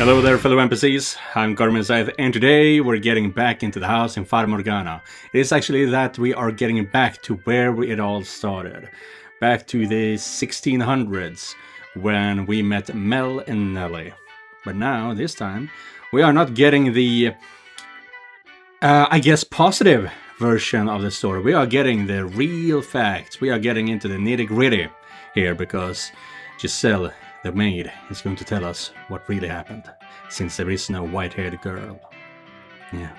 Hello there, fellow NPCs. I'm Scythe, and today we're getting back into the house in Fata Morgana. It is actually that we are getting back to where it all started. Back to the 1600s, when we met Mel and Nelly. But now, this time, we are not getting the, I guess, positive version of the story. We are getting the real facts. We are getting into the nitty-gritty here, because Giselle, the maid, is going to tell us what really happened, since there is no white-haired girl. Yeah.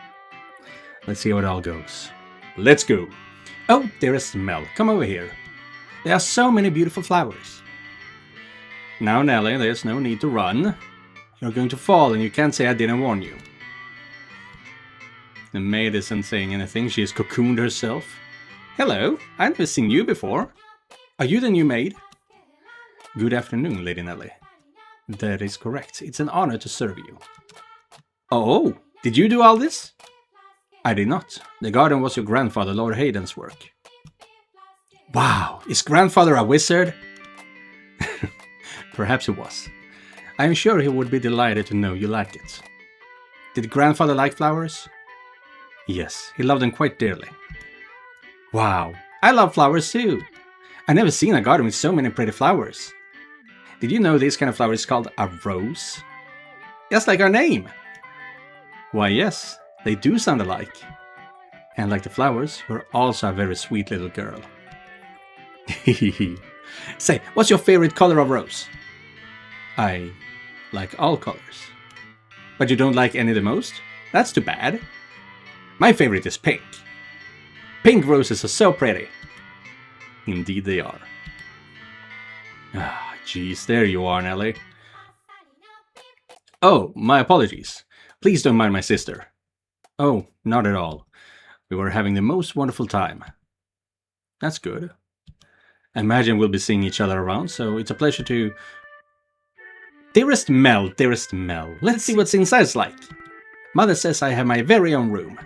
Let's see how it all goes. Let's go! Oh, dearest Mel, come over here. There are so many beautiful flowers. Now, Nelly, there's no need to run. You're going to fall, and you can't say I didn't warn you. The maid isn't saying anything. She has cocooned herself. Hello, I've never seen you before. Are you the new maid? Good afternoon, Lady Nelly. That is correct. It's an honor to serve you. Oh, did you do all this? I did not. The garden was your grandfather, Lord Hayden's work. Wow, is grandfather a wizard? Perhaps he was. I am sure he would be delighted to know you like it. Did grandfather like flowers? Yes, he loved them quite dearly. Wow, I love flowers too. I've never seen a garden with so many pretty flowers. Did you know this kind of flower is called a rose? Just like our name. Why yes, they do sound alike. And like the flowers, you're also a very sweet little girl. Say, what's your favorite color of rose? I like all colors. But you don't like any the most? That's too bad. My favorite is pink. Pink roses are so pretty. Indeed they are. Ah, jeez, there you are, Nelly. Oh, my apologies. Please don't mind my sister. Oh, not at all. We were having the most wonderful time. That's good. I imagine we'll be seeing each other around, so it's a pleasure to... Dearest Mel, let's see what's inside's like. Mother says I have my very own room.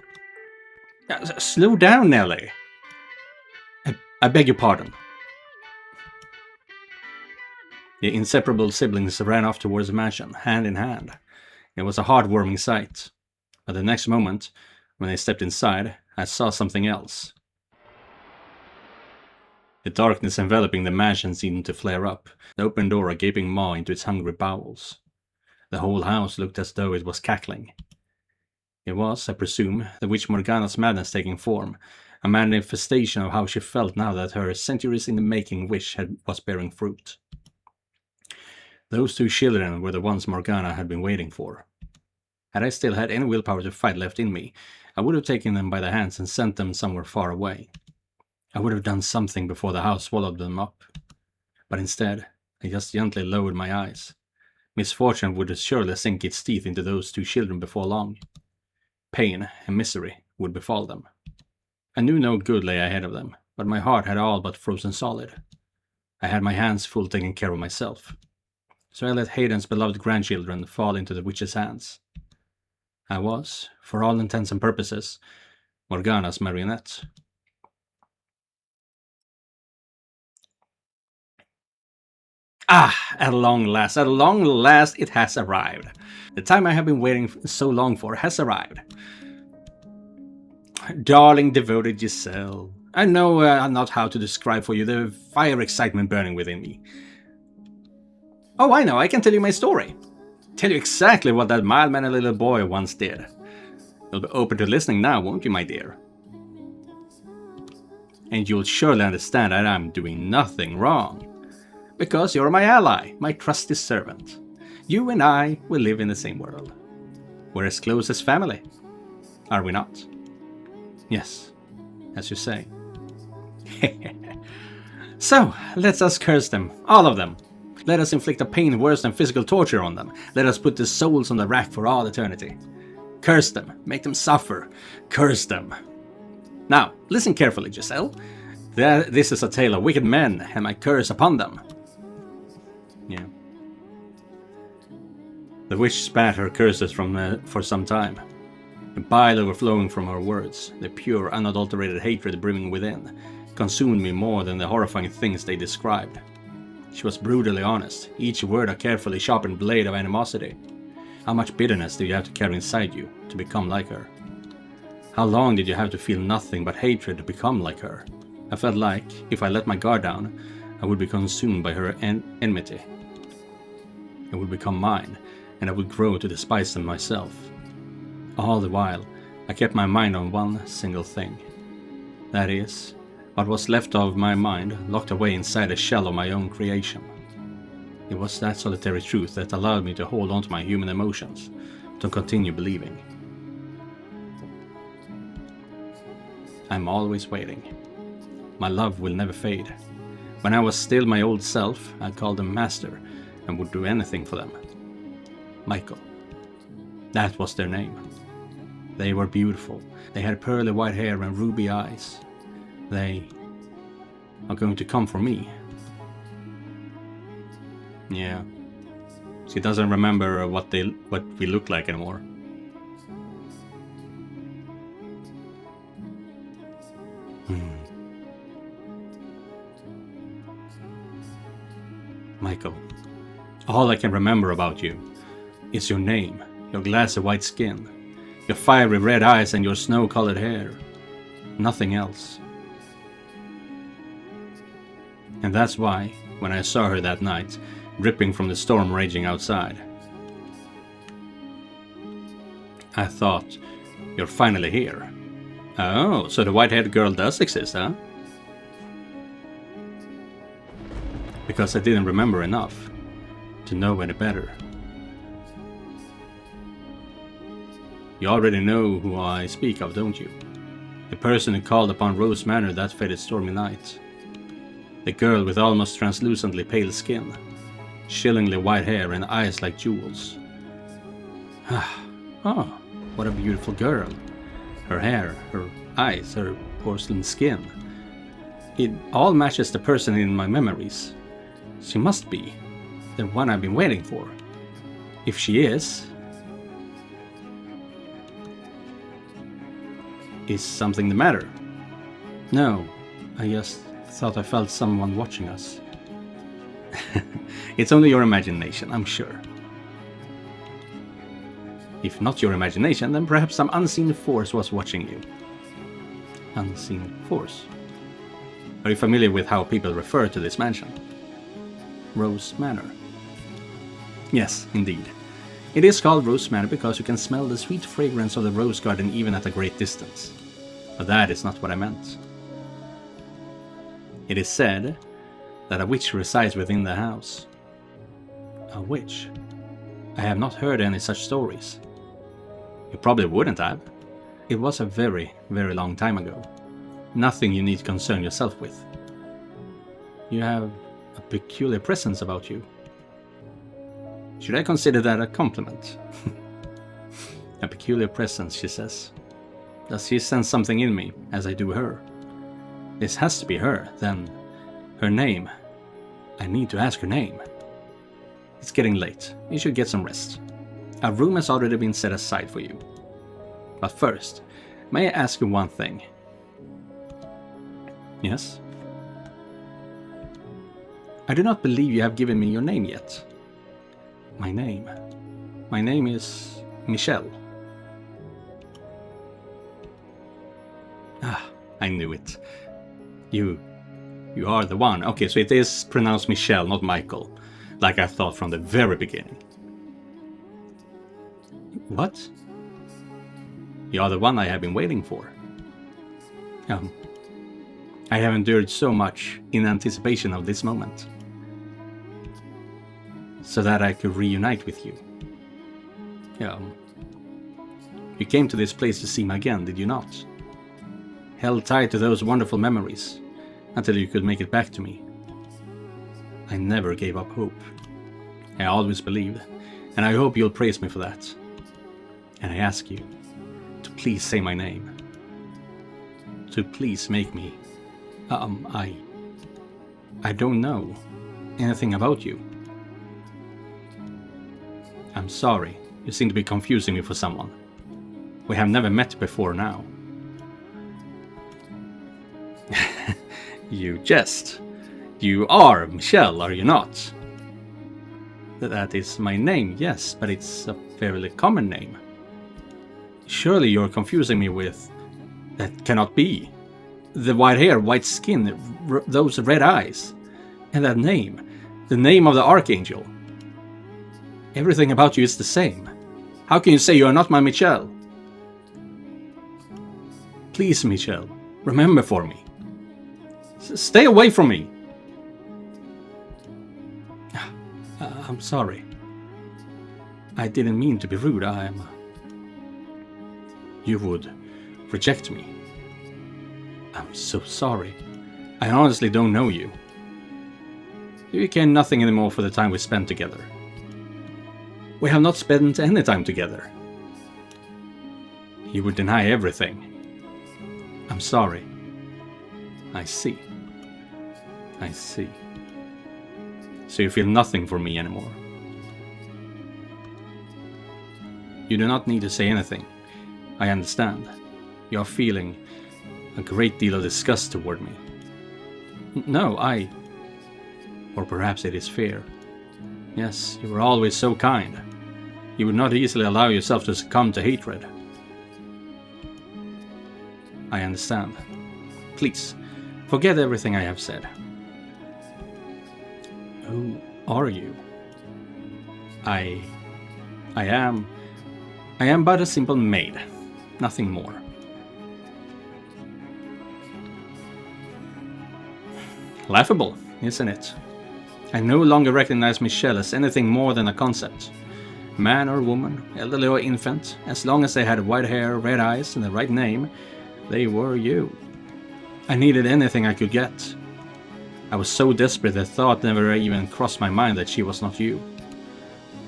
Slow down, Nelly. I beg your pardon. The inseparable siblings ran off towards the mansion, hand in hand. It was a heartwarming sight. But the next moment, when they stepped inside, I saw something else. The darkness enveloping the mansion seemed to flare up, the open door a gaping maw into its hungry bowels. The whole house looked as though it was cackling. It was, I presume, the witch Morgana's madness taking form, a manifestation of how she felt now that her centuries-in-the-making wish was bearing fruit. Those two children were the ones Morgana had been waiting for. Had I still had any willpower to fight left in me, I would have taken them by the hands and sent them somewhere far away. I would have done something before the house swallowed them up. But instead, I just gently lowered my eyes. Misfortune would surely sink its teeth into those two children before long. Pain and misery would befall them. I knew no good lay ahead of them, but my heart had all but frozen solid. I had my hands full taking care of myself. So I let Hayden's beloved grandchildren fall into the witch's hands. I was, for all intents and purposes, Morgana's marionette. Ah, at long last, it has arrived. The time I have been waiting so long for has arrived. Darling, devoted Giselle, I know not how to describe for you the fire excitement burning within me. Oh, I know, I can tell you my story. Tell you exactly what that mild-mannered little boy once did. You'll be open to listening now, won't you, my dear? And you'll surely understand that I'm doing nothing wrong. Because you're my ally, my trusty servant. You and I will live in the same world. We're as close as family. Are we not? Yes, as you say. So, let us curse them, all of them. Let us inflict a pain worse than physical torture on them. Let us put their souls on the rack for all eternity. Curse them, make them suffer. Curse them. Now, listen carefully, Giselle. This is a tale of wicked men, and my curse upon them. Yeah. The witch spat her curses for some time. The bile overflowing from her words, the pure, unadulterated hatred brimming within, consumed me more than the horrifying things they described. She was brutally honest, each word a carefully sharpened blade of animosity. How much bitterness do you have to carry inside you to become like her? How long did you have to feel nothing but hatred to become like her? I felt like, if I let my guard down, I would be consumed by her enmity. It would become mine, and I would grow to despise them myself. All the while, I kept my mind on one single thing. That is, what was left of my mind locked away inside a shell of my own creation. It was that solitary truth that allowed me to hold on to my human emotions, to continue believing. I'm always waiting. My love will never fade. When I was still my old self, I called them master and would do anything for them. Michael. That was their name. They were beautiful. They had pearly white hair and ruby eyes. They are going to come for me. Yeah. She doesn't remember what we look like anymore. Michael, all I can remember about you is your name, your glassy white skin, your fiery red eyes and your snow-colored hair. Nothing else. And that's why, when I saw her that night, dripping from the storm raging outside, I thought, you're finally here. Oh, so the white-haired girl does exist, huh? Because I didn't remember enough to know any better. You already know who I speak of, don't you? The person who called upon Rose Manor that faded stormy night. The girl with almost translucently pale skin, chillingly white hair and eyes like jewels. Oh, what a beautiful girl. Her hair, her eyes, her porcelain skin. It all matches the person in my memories. She must be the one I've been waiting for. If she is something the matter? No, I just thought I felt someone watching us. It's only your imagination, I'm sure. If not your imagination, then perhaps some unseen force was watching you. Unseen force? Are you familiar with how people refer to this mansion? Rose Manor. Yes, indeed. It is called Rose Manor because you can smell the sweet fragrance of the rose garden even at a great distance. But that is not what I meant. It is said that a witch resides within the house. A witch? I have not heard any such stories. You probably wouldn't have. It was a very, very long time ago. Nothing you need to concern yourself with. You have a peculiar presence about you. Should I consider that a compliment? A peculiar presence, she says. Does she sense something in me, as I do her? This has to be her, then. Her name. I need to ask her name. It's getting late. You should get some rest. A room has already been set aside for you. But first, may I ask you one thing? Yes? I do not believe you have given me your name yet. My name? My name is Michelle. Ah, I knew it. You are the one. Okay, so it is pronounced Michelle, not Michael, like I thought from the very beginning. What? You are the one I have been waiting for. I have endured so much in anticipation of this moment, so that I could reunite with you. You came to this place to see me again, did you not? Held tight to those wonderful memories, until you could make it back to me. I never gave up hope. I always believed, and I hope you'll praise me for that. And I ask you to please say my name. To please make me... I don't know anything about you. I'm sorry, you seem to be confusing me for someone. We have never met before now. You jest. You are Michelle, are you not? That is my name, yes, but it's a fairly common name. Surely you're confusing me with... That cannot be. The white hair, white skin, those red eyes. And that name. The name of the Archangel. Everything about you is the same. How can you say you are not my Michelle? Please, Michelle, remember for me. Stay away from me. I'm sorry. I didn't mean to be rude. You would reject me. I'm so sorry. I honestly don't know you. You care nothing anymore for the time we spent together. We have not spent any time together. You would deny everything. I'm sorry. I see. I see. So you feel nothing for me anymore. You do not need to say anything. I understand. You are feeling a great deal of disgust toward me. No, or perhaps it is fear. Yes, you were always so kind. You would not easily allow yourself to succumb to hatred. I understand. Please, forget everything I have said. Who are you? I am but a simple maid, nothing more. Laughable, isn't it? I no longer recognize Michelle as anything more than a concept. Man or woman, elderly or infant, as long as they had white hair, red eyes, and the right name, they were you. I needed anything I could get. I was so desperate that thought never even crossed my mind that she was not you.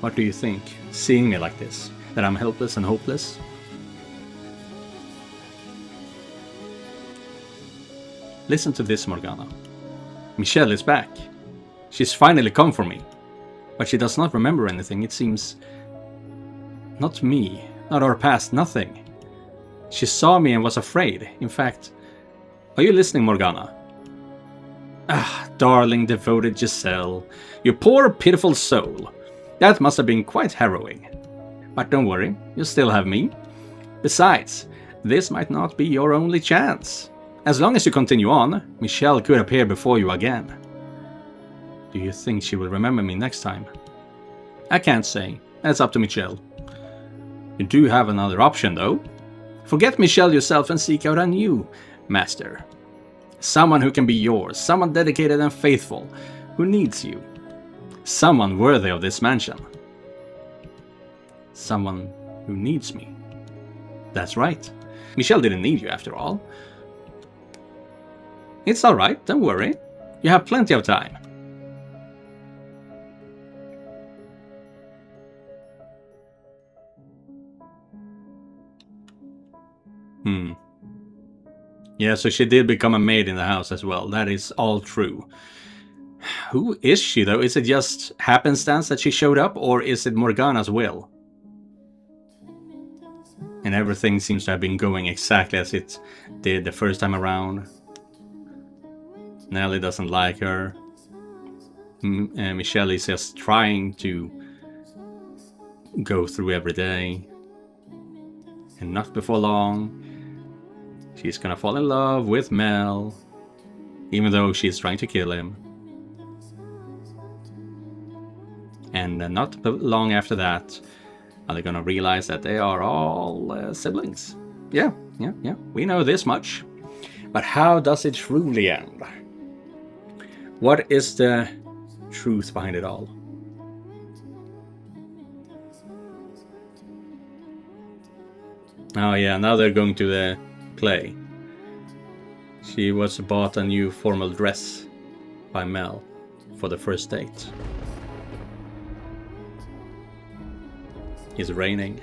What do you think, seeing me like this? That I'm helpless and hopeless? Listen to this, Morgana. Michelle is back. She's finally come for me. But she does not remember anything, it seems. Not me, not our past, nothing. She saw me and was afraid. In fact, are you listening, Morgana? Ah, darling, devoted Giselle. You poor, pitiful soul. That must have been quite harrowing. But don't worry, you still have me. Besides, this might not be your only chance. As long as you continue on, Michelle could appear before you again. Do you think she will remember me next time? I can't say. That's up to Michelle. You do have another option, though. Forget Michelle yourself and seek out a new master. Someone who can be yours, someone dedicated and faithful, who needs you. Someone worthy of this mansion. Someone who needs me. That's right. Michelle didn't need you after all. It's alright, don't worry. You have plenty of time. Yeah, so she did become a maid in the house as well. That is all true. Who is she, though? Is it just happenstance that she showed up, or is it Morgana's will? And everything seems to have been going exactly as it did the first time around. Nellie doesn't like her. Michelle is just trying to go through every day. And not before long, she's gonna fall in love with Mel, even though she's trying to kill him. And not long after that, are they gonna realize that they are all siblings? Yeah, we know this much. But how does it truly end? What is the truth behind it all? Oh yeah, now they're going to the play. She was bought a new formal dress by Mel for the first date. It's raining.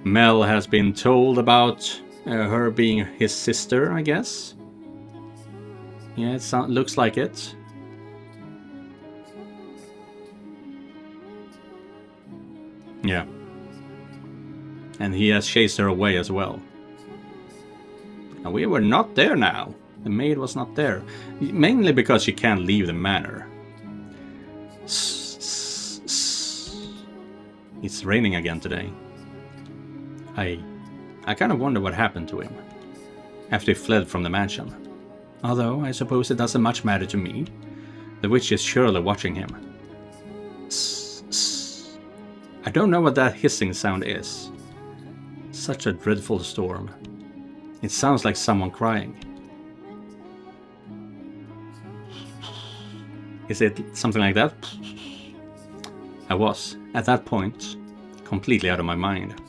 Mel has been told about her being his sister, I guess. Yeah, it looks like it. Yeah. And he has chased her away as well. And we were not there now. The maid was not there. Mainly because she can't leave the manor. It's raining again today. I kind of wonder what happened to him after he fled from the mansion. Although, I suppose it doesn't much matter to me. The witch is surely watching him. I don't know what that hissing sound is. Such a dreadful storm. It sounds like someone crying. Is it something like that? I was, at that point, completely out of my mind.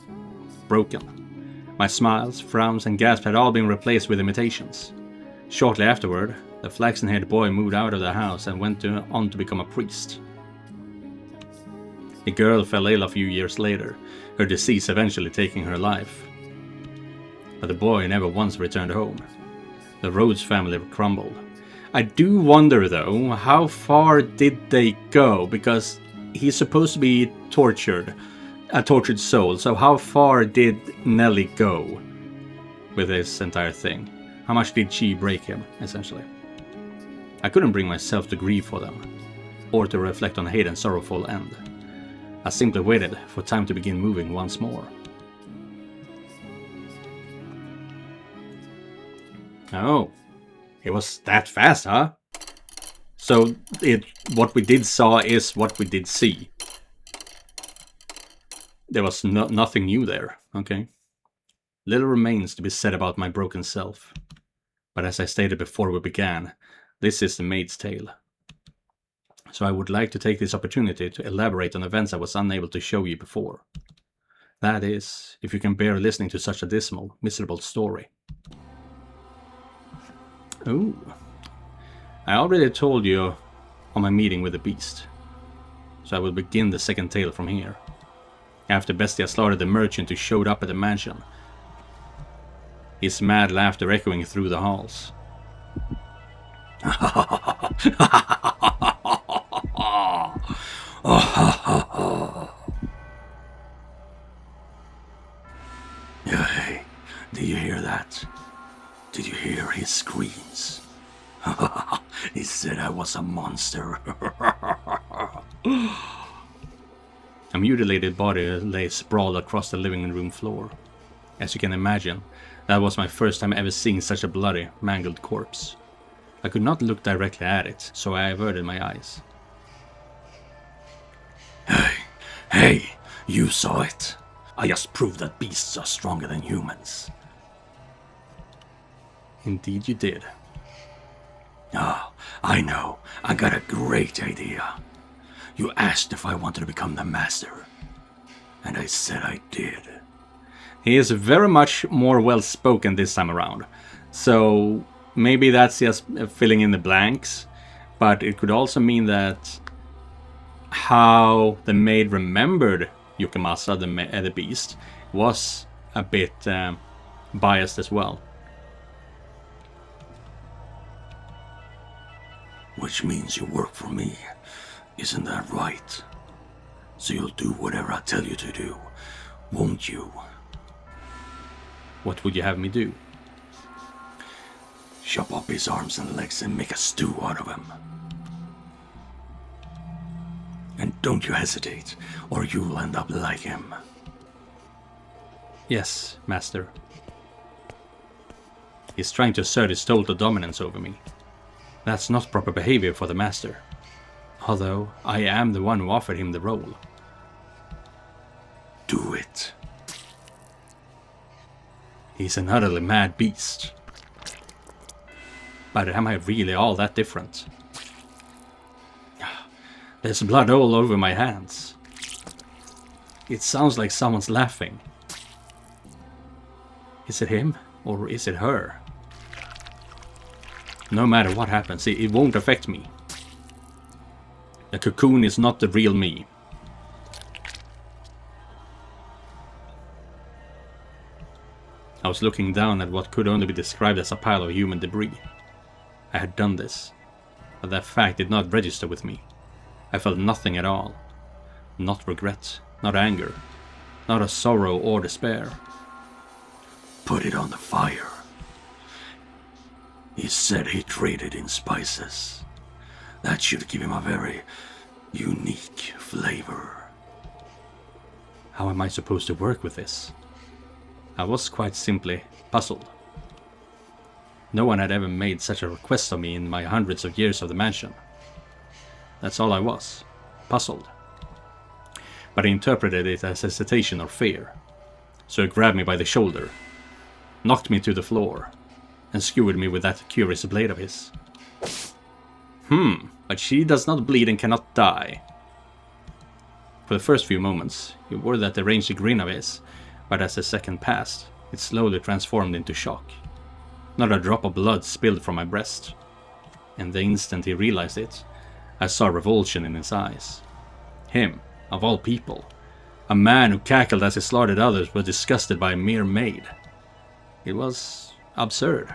Broken. My smiles, frowns and gasps had all been replaced with imitations. Shortly afterward, the flaxen-haired boy moved out of the house and went on to become a priest. The girl fell ill a few years later, her disease eventually taking her life. But the boy never once returned home. The Rhodes family crumbled. I do wonder, though, how far did they go? Because he's supposed to be tortured, a tortured soul, so how far did Nellie go with this entire thing? How much did she break him, essentially? I couldn't bring myself to grieve for them, or to reflect on Hayden's sorrowful end. I simply waited for time to begin moving once more. Oh, it was that fast, huh? So what we did saw is what we did see. There was nothing new there, okay? Little remains to be said about my broken self. But as I stated before we began, this is the maid's tale. So I would like to take this opportunity to elaborate on events I was unable to show you before. That is, if you can bear listening to such a dismal, miserable story. Ooh. I already told you on my meeting with the beast. So I will begin the second tale from here. After Bestia slaughtered the merchant who showed up at the mansion, his mad laughter echoing through the halls. Hey, did you hear that? Did you hear his screams? He said I was a monster. A mutilated body lay sprawled across the living room floor. As you can imagine, that was my first time ever seeing such a bloody, mangled corpse. I could not look directly at it, so I averted my eyes. Hey, you saw it. I just proved that beasts are stronger than humans. Indeed you did. Ah, I know. I got a great idea. You asked if I wanted to become the master. And I said I did. He is very much more well-spoken this time around. So maybe that's just filling in the blanks. But it could also mean that how the maid remembered Yukimasa, the beast, was a bit biased as well. Which means you work for me, isn't that right? So you'll do whatever I tell you to do, won't you? What would you have me do? Chop up his arms and legs and make a stew out of him. And don't you hesitate, or you'll end up like him. Yes, master. He's trying to assert his total dominance over me. That's not proper behavior for the master. Although, I am the one who offered him the role. Do it. He's an utterly mad beast. But am I really all that different? There's blood all over my hands. It sounds like someone's laughing. Is it him, or is it her? No matter what happens, it won't affect me. The cocoon is not the real me. I was looking down at what could only be described as a pile of human debris. I had done this, but that fact did not register with me. I felt nothing at all. Not regret, not anger, not a sorrow or despair. Put it on the fire. He said he traded in spices. That should give him a very unique flavor. How am I supposed to work with this? I was quite simply puzzled. No one had ever made such a request of me in my hundreds of years of the mansion. That's all I was, puzzled. But I interpreted it as hesitation or fear. So he grabbed me by the shoulder, knocked me to the floor, and skewered me with that curious blade of his. But she does not bleed and cannot die. For the first few moments, he wore that deranged grin of his, but as the second passed, it slowly transformed into shock. Not a drop of blood spilled from my breast. And the instant he realized it, I saw revulsion in his eyes. Him, of all people, a man who cackled as he slaughtered others, was disgusted by a mere maid. It was absurd.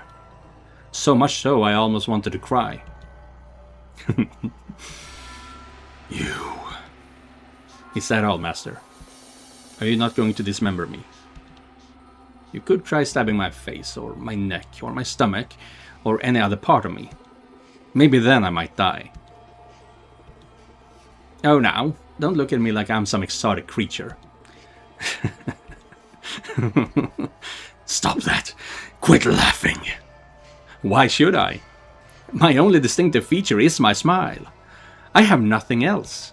So much so I almost wanted to cry. You. Is that all, Master? Are you not going to dismember me? You could try stabbing my face, or my neck, or my stomach, or any other part of me. Maybe then I might die. Oh, now, don't look at me like I'm some exotic creature. Stop that! Quit laughing! Why should I? My only distinctive feature is my smile. I have nothing else.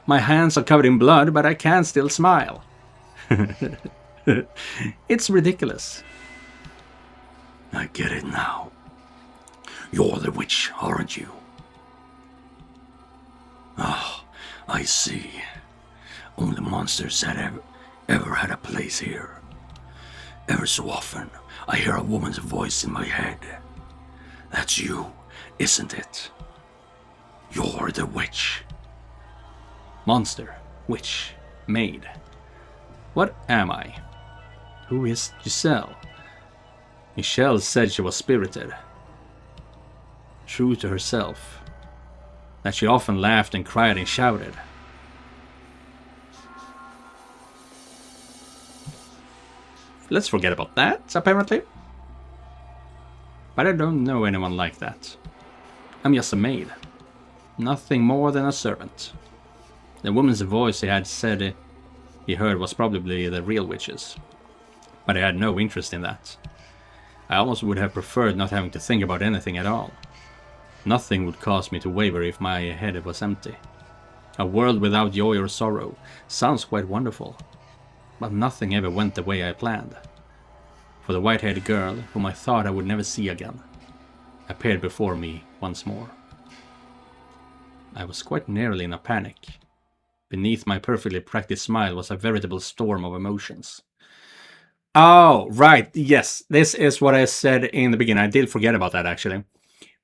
My hands are covered in blood, but I can still smile. It's ridiculous. I get it now. You're the witch, aren't you? Ah, I see. Only monsters had ever had a place here. Ever so often, I hear a woman's voice in my head. That's you, isn't it? You're the witch. Monster, witch, maid. What am I? Who is Giselle? Michelle said she was spirited. True to herself. That she often laughed and cried and shouted. Let's forget about that, apparently. But I don't know anyone like that. I'm just a maid. Nothing more than a servant. The woman's voice he had said he heard was probably the real witch's. But I had no interest in that. I almost would have preferred not having to think about anything at all. Nothing would cause me to waver if my head was empty. A world without joy or sorrow sounds quite wonderful. But nothing ever went the way I planned. For the white-haired girl, whom I thought I would never see again, appeared before me once more. I was quite nearly in a panic. Beneath my perfectly practiced smile was a veritable storm of emotions. Oh, right, yes, this is what I said in the beginning. I did forget about that, actually.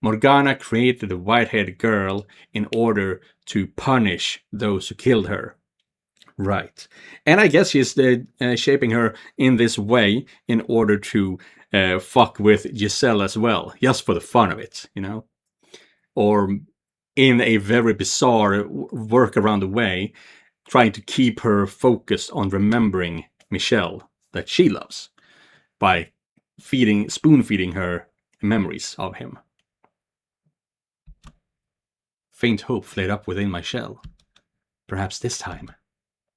Morgana created the white-haired girl in order to punish those who killed her. Right. And I guess she's shaping her in this way in order to fuck with Giselle as well, just for the fun of it, you know? Or in a very bizarre workaround way, trying to keep her focused on remembering Michelle that she loves by spoon-feeding her memories of him. Faint hope flared up within my shell. Perhaps this time,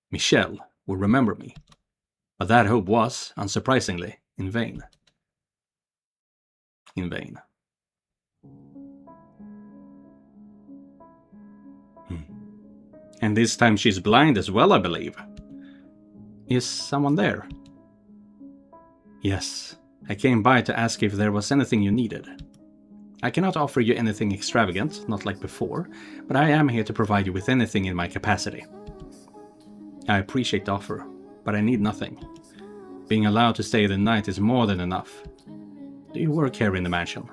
Michelle would remember me. But that hope was, unsurprisingly, in vain. In vain. And this time she's blind as well, I believe. Is someone there? Yes, I came by to ask if there was anything you needed. I cannot offer you anything extravagant, not like before, but I am here to provide you with anything in my capacity. I appreciate the offer, but I need nothing. Being allowed to stay the night is more than enough. Do you work here in the mansion?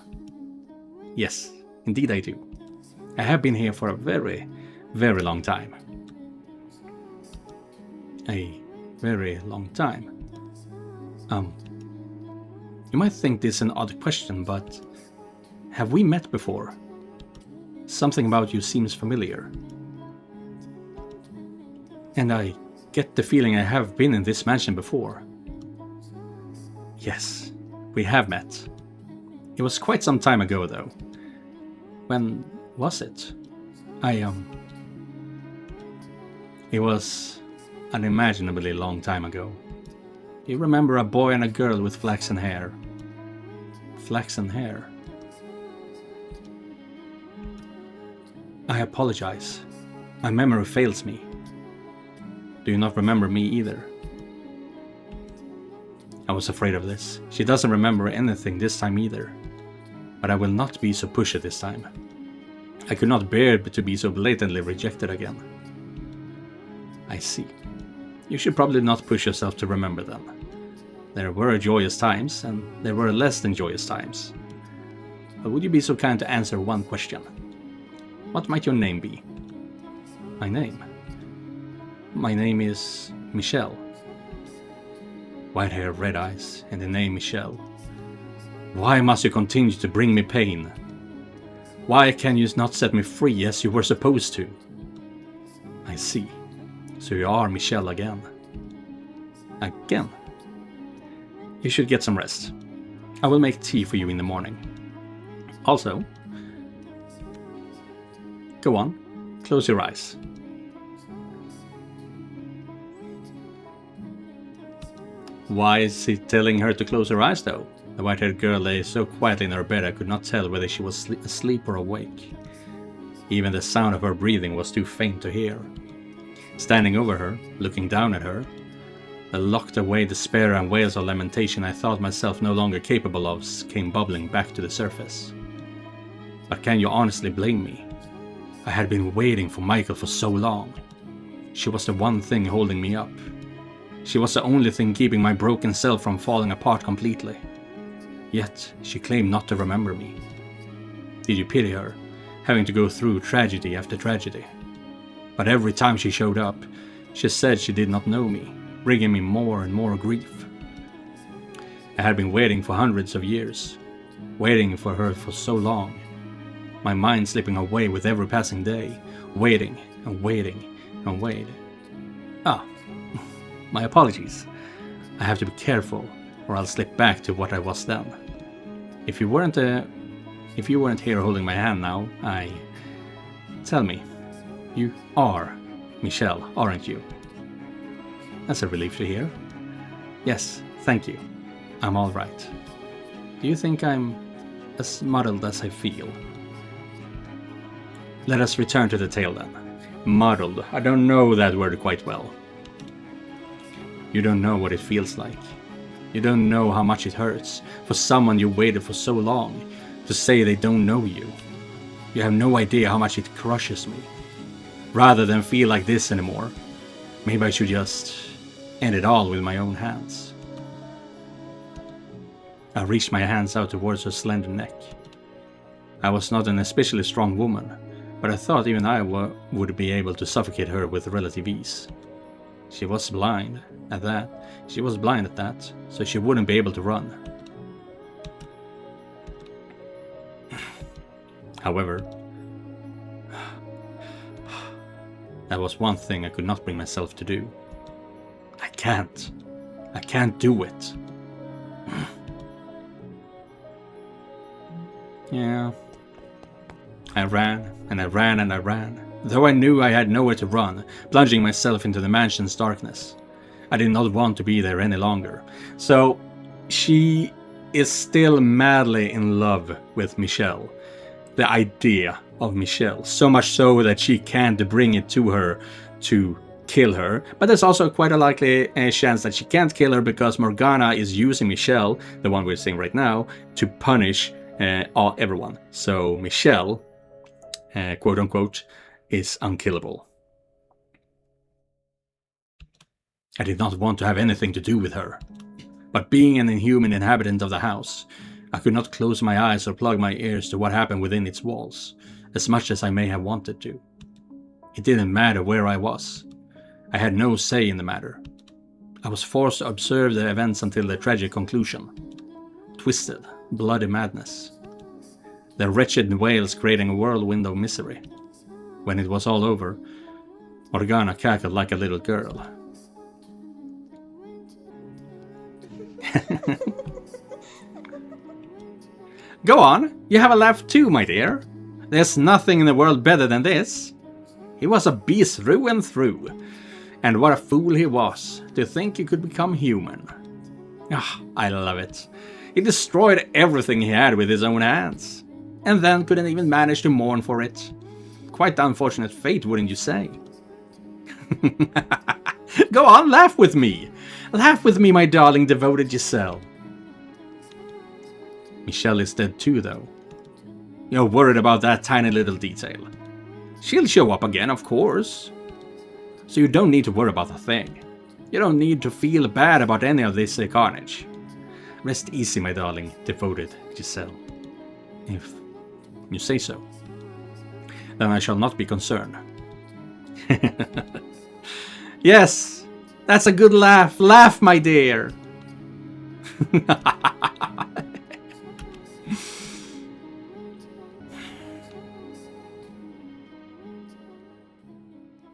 Yes, indeed I do. I have been here for a very, very long time. A very long time. You might think this an odd question, but have we met before? Something about you seems familiar. And I get the feeling I have been in this mansion before. Yes, we have met. It was quite some time ago, though. When was it? It was unimaginably long time ago. Do you remember a boy and a girl with flaxen hair? Flaxen hair. I apologize. My memory fails me. Do you not remember me either? I was afraid of this. She doesn't remember anything this time either. But I will not be so pushy this time. I could not bear to be so blatantly rejected again. I see. You should probably not push yourself to remember them. There were joyous times, and there were less than joyous times. But would you be so kind to answer one question? What might your name be? My name? My name is Michelle. White hair, red eyes, and the name Michelle. Why must you continue to bring me pain? Why can you not set me free as you were supposed to? I see. So you are Michelle again. Again? You should get some rest. I will make tea for you in the morning. Also, go on, close your eyes. Why is he telling her to close her eyes though? The white-haired girl lay so quietly in her bed I could not tell whether she was asleep or awake. Even the sound of her breathing was too faint to hear. Standing over her, looking down at her, the locked away despair and wails of lamentation I thought myself no longer capable of came bubbling back to the surface. But can you honestly blame me? I had been waiting for Michael for so long. She was the one thing holding me up. She was the only thing keeping my broken self from falling apart completely. Yet she claimed not to remember me. Did you pity her, having to go through tragedy after tragedy? But every time she showed up, she said she did not know me, bringing me more and more grief. I had been waiting for hundreds of years, waiting for her for so long, my mind slipping away with every passing day, waiting and waiting and waiting. My apologies. I have to be careful, or I'll slip back to what I was then. If you weren't here holding my hand now, Tell me, you are Michelle, aren't you? That's a relief to hear. Yes, thank you. I'm all right. Do you think I'm as muddled as I feel? Let us return to the tale then. Muddled. I don't know that word quite well. You don't know what it feels like. You don't know how much it hurts for someone you waited for so long to say they don't know you. You have no idea how much it crushes me. Rather than feel like this anymore, maybe I should just end it all with my own hands. I reached my hands out towards her slender neck. I was not an especially strong woman, but I thought even I would be able to suffocate her with relative ease. She was blind at that, so she wouldn't be able to run. However, that was one thing I could not bring myself to do. I can't do it. Yeah. I ran, and I ran, and I ran. Though I knew I had nowhere to run, plunging myself into the mansion's darkness. I did not want to be there any longer. So, she is still madly in love with Michelle. The idea of Michelle. So much so that she can't bring it to her to kill her. But there's also quite a likely chance that she can't kill her because Morgana is using Michelle, the one we're seeing right now, to punish everyone. So Michelle, quote unquote, is unkillable. I did not want to have anything to do with her. But being an inhuman inhabitant of the house, I could not close my eyes or plug my ears to what happened within its walls, as much as I may have wanted to. It didn't matter where I was. I had no say in the matter. I was forced to observe the events until their tragic conclusion. Twisted, bloody madness. The wretched wails creating a whirlwind of misery. When it was all over, Morgana cackled like a little girl. Go on, you have a laugh too, my dear. There's nothing in the world better than this. He was a beast through and through. And what a fool he was to think he could become human. Ah, I love it. He destroyed everything he had with his own hands. And then couldn't even manage to mourn for it. Quite the unfortunate fate, wouldn't you say? Go on, laugh with me! Laugh with me, my darling devoted Giselle. Michelle is dead too, though. You're worried about that tiny little detail. She'll show up again, of course. So you don't need to worry about a thing. You don't need to feel bad about any of this carnage. Rest easy, my darling, devoted Giselle. If you say so. Then I shall not be concerned. Yes, that's a good laugh. Laugh, my dear.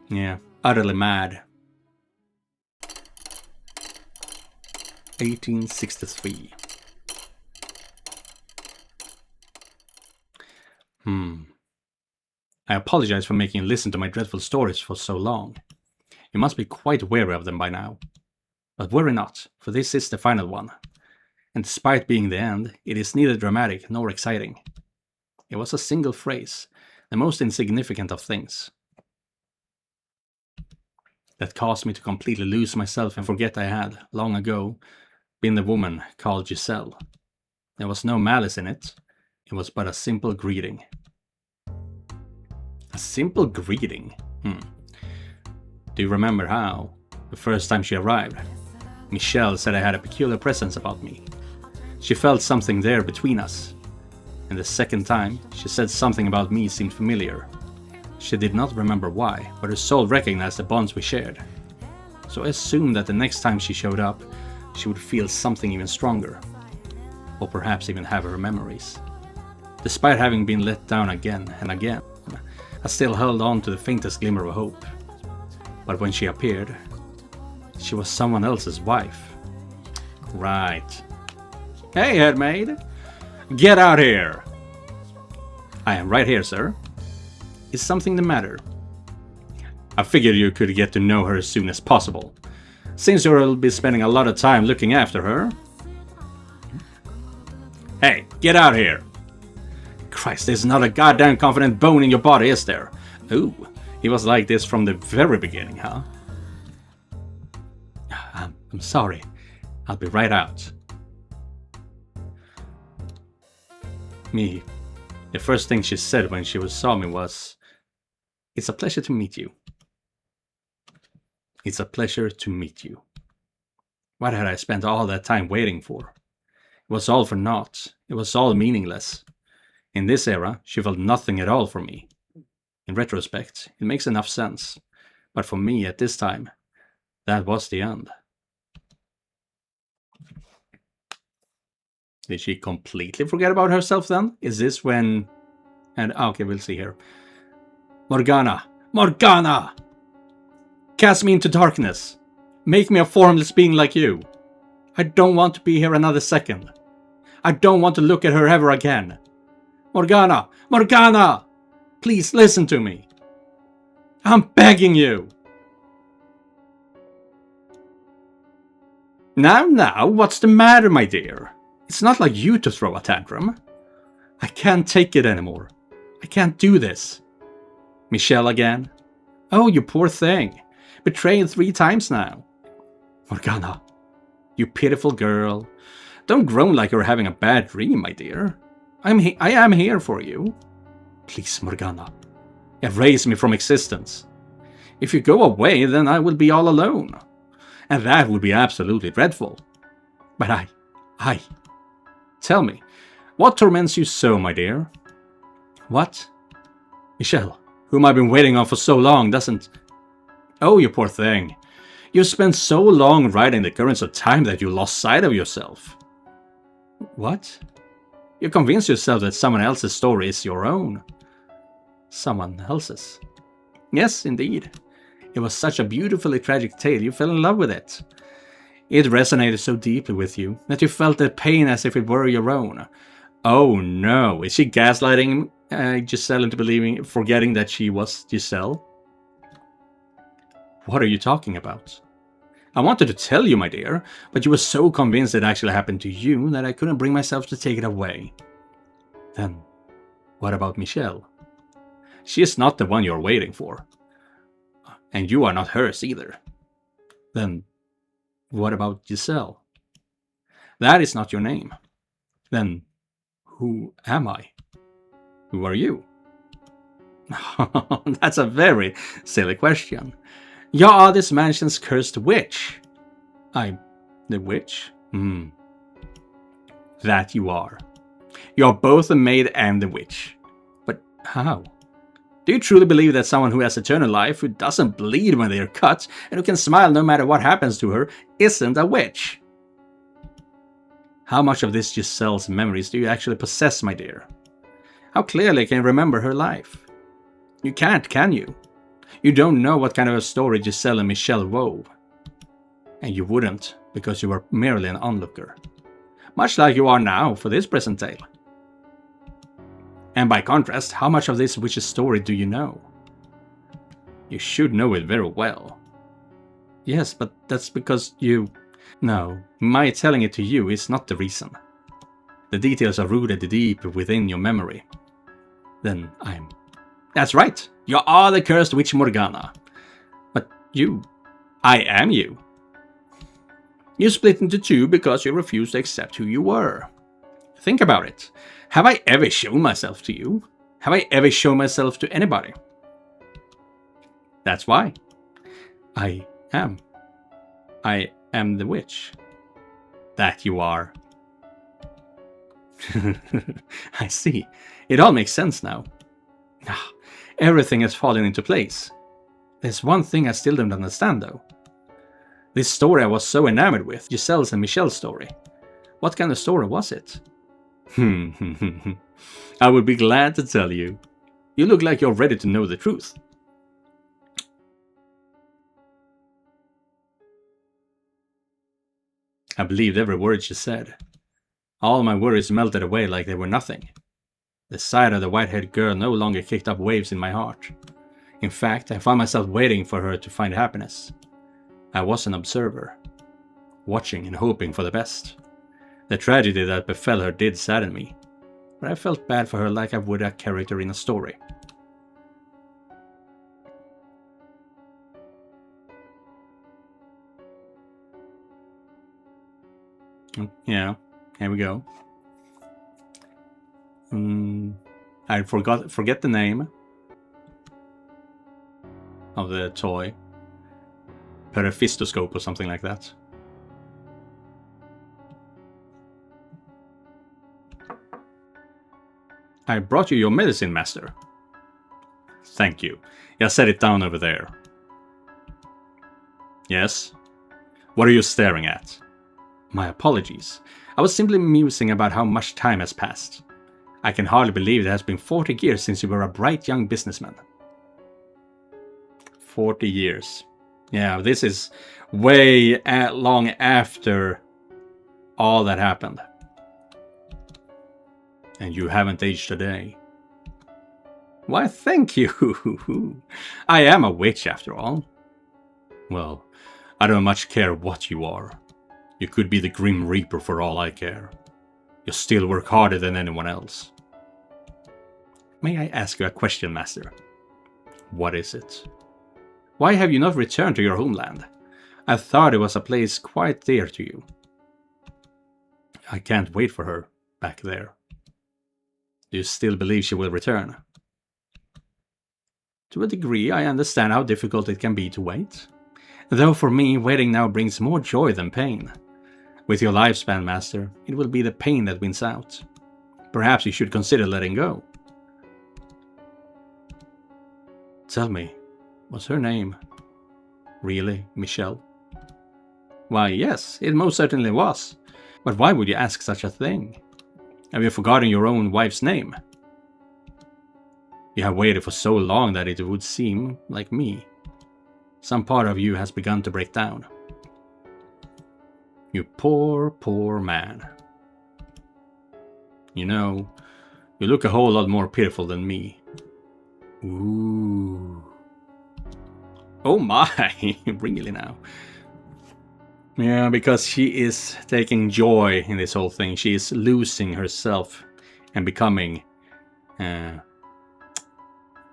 Yeah, utterly mad. 1863. I apologize for making you listen to my dreadful stories for so long. You must be quite weary of them by now. But worry not, for this is the final one. And despite being the end, it is neither dramatic nor exciting. It was a single phrase, the most insignificant of things, that caused me to completely lose myself and forget I had, long ago, been the woman called Giselle. There was no malice in it. It was but a simple greeting. A simple greeting? Do you remember how, the first time she arrived, Michelle said I had a peculiar presence about me? She felt something there between us. And the second time, she said something about me seemed familiar. She did not remember why, but her soul recognized the bonds we shared. So I assumed that the next time she showed up, she would feel something even stronger. Or perhaps even have her memories. Despite having been let down again and again, I still held on to the faintest glimmer of hope. But when she appeared, she was someone else's wife. Right. Hey, headmaid! Get out here! I am right here, sir. Is something the matter? I figured you could get to know her as soon as possible, since you'll be spending a lot of time looking after her. Hey, get out here! Christ, there's not a goddamn confident bone in your body, is there? Ooh, he was like this from the very beginning, huh? I'm sorry. I'll be right out. The first thing she said when she saw me was, "It's a pleasure to meet you." It's a pleasure to meet you. What had I spent all that time waiting for? It was all for naught. It was all meaningless. In this era, she felt nothing at all for me. In retrospect, it makes enough sense. But for me at this time, that was the end. Did she completely forget about herself then? Is this when... And okay, we'll see here. Morgana! Morgana! Cast me into darkness. Make me a formless being like you. I don't want to be here another second. I don't want to look at her ever again. Morgana! Morgana! Please listen to me. I'm begging you. Now, what's the matter, my dear? It's not like you to throw a tantrum. I can't take it anymore. I can't do this. Michelle again? Oh, you poor thing. Betrayed 3 times now. Morgana, you pitiful girl. Don't groan like you're having a bad dream, my dear. I am here for you. Please, Morgana, erase me from existence. If you go away, then I will be all alone. And that would be absolutely dreadful. But Tell me, what torments you so, my dear? What? Michelle, whom I've been waiting on for so long, doesn't... Oh, you poor thing. You spent so long riding the currents of time that you lost sight of yourself. What? You convinced yourself that someone else's story is your own. Someone else's? Yes, indeed. It was such a beautifully tragic tale, you fell in love with it. It resonated so deeply with you that you felt the pain as if it were your own. Oh no, is she gaslighting Giselle into forgetting that she was Giselle? What are you talking about? I wanted to tell you, my dear, but you were so convinced it actually happened to you that I couldn't bring myself to take it away. Then, what about Michelle? She is not the one you're waiting for. And you are not hers either. Then, what about Giselle? That is not your name. Then, who am I? Who are you? That's a very silly question. You are this mansion's cursed witch. The witch? That you are. You are both the maid and the witch. But how? Do you truly believe that someone who has eternal life, who doesn't bleed when they are cut, and who can smile no matter what happens to her, isn't a witch? How much of this Giselle's memories do you actually possess, my dear? How clearly can you remember her life? You can't, can you? You don't know what kind of a story Giselle and Michelle wove. And you wouldn't, because you were merely an onlooker. Much like you are now for this present tale. And by contrast, how much of this witch's story do you know? You should know it very well. Yes, but that's because you... No, my telling it to you is not the reason. The details are rooted deep within your memory. Then I'm... That's right! You are the cursed witch Morgana. But you... I am you. You split into two because you refused to accept who you were. Think about it. Have I ever shown myself to you? Have I ever shown myself to anybody? That's why. I am. I am the witch. That you are. I see. It all makes sense now. Everything has fallen into place. There's one thing I still don't understand though. This story I was so enamored with, Giselle's and Michelle's story. What kind of story was it? I would be glad to tell you. You look like you're ready to know the truth. I believed every word she said. All my worries melted away like they were nothing. The sight of the white-haired girl no longer kicked up waves in my heart. In fact, I found myself waiting for her to find happiness. I was an observer, watching and hoping for the best. The tragedy that befell her did sadden me, but I felt bad for her like I would a character in a story. Yeah, here we go. I forget the name of the toy. Periphistoscope or something like that. I brought you your medicine, master. Thank you. Just set it down over there. Yes? What are you staring at? My apologies. I was simply musing about how much time has passed. I can hardly believe it has been 40 years since you were a bright young businessman. 40 years. Yeah, this is way long after all that happened. And you haven't aged a day. Why, thank you. I am a witch after all. Well, I don't much care what you are. You could be the Grim Reaper for all I care. You still work harder than anyone else. May I ask you a question, master? What is it? Why have you not returned to your homeland? I thought it was a place quite dear to you. I can't wait for her back there. Do you still believe she will return? To a degree, I understand how difficult it can be to wait. Though for me, waiting now brings more joy than pain. With your lifespan, master, it will be the pain that wins out. Perhaps you should consider letting go. Tell me, was her name really Michelle? Why, yes, it most certainly was. But why would you ask such a thing? Have you forgotten your own wife's name? You have waited for so long that it would seem like me. Some part of you has begun to break down. You poor, poor man. You know, you look a whole lot more pitiful than me. Ooh. Oh my, really now. Yeah, because she is taking joy in this whole thing. She is losing herself and becoming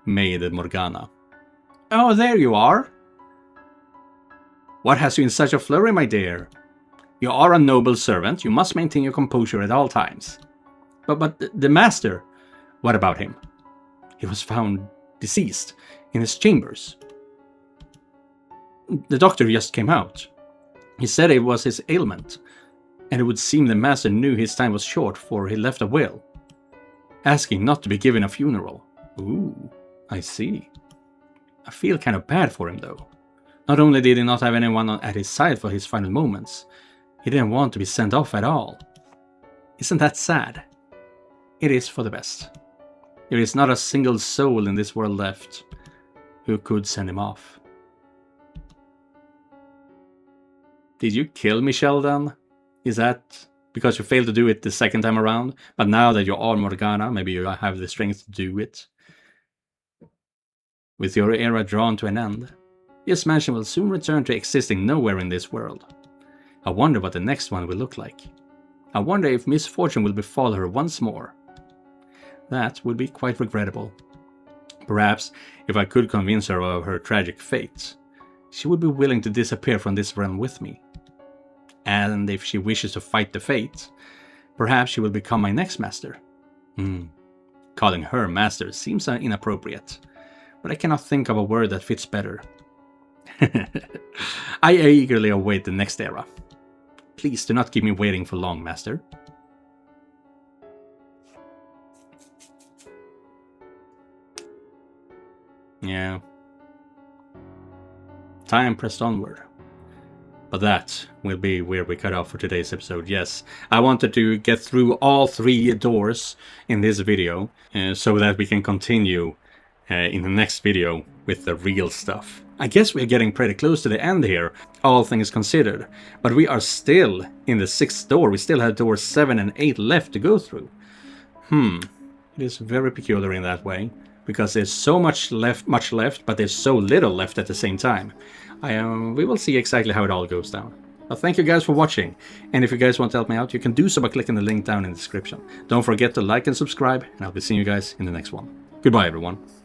Maid Morgana. Oh, there you are. What has you in such a flurry, my dear? You are a noble servant. You must maintain your composure at all times. But the master, what about him? He was found deceased in his chambers. The doctor just came out. He said it was his ailment, and it would seem the master knew his time was short, for he left a will, asking not to be given a funeral. Ooh, I see. I feel kind of bad for him, though. Not only did he not have anyone at his side for his final moments, he didn't want to be sent off at all. Isn't that sad? It is for the best. There is not a single soul in this world left who could send him off. Did you kill Michelle then? Is that because you failed to do it the second time around? But now that you are Morgana, maybe you have the strength to do it? With your era drawn to an end, this mansion will soon return to existing nowhere in this world. I wonder what the next one will look like. I wonder if misfortune will befall her once more. That would be quite regrettable. Perhaps, if I could convince her of her tragic fate, she would be willing to disappear from this realm with me. And if she wishes to fight the fate, perhaps she will become my next master. Calling her master seems inappropriate, but I cannot think of a word that fits better. I eagerly await the next era. Please do not keep me waiting for long, master. Yeah. Time pressed onward. But that will be where we cut off for today's episode. Yes, I wanted to get through all 3 doors in this video so that we can continue in the next video with the real stuff. I guess we're getting pretty close to the end here, all things considered. But we are still in the 6th door. We still have doors 7 and 8 left to go through. It is very peculiar in that way, because there's so much left, but there's so little left at the same time. We will see exactly how it all goes down. But thank you guys for watching, and if you guys want to help me out, you can do so by clicking the link down in the description. Don't forget to like and subscribe, and I'll be seeing you guys in the next one. Goodbye, everyone.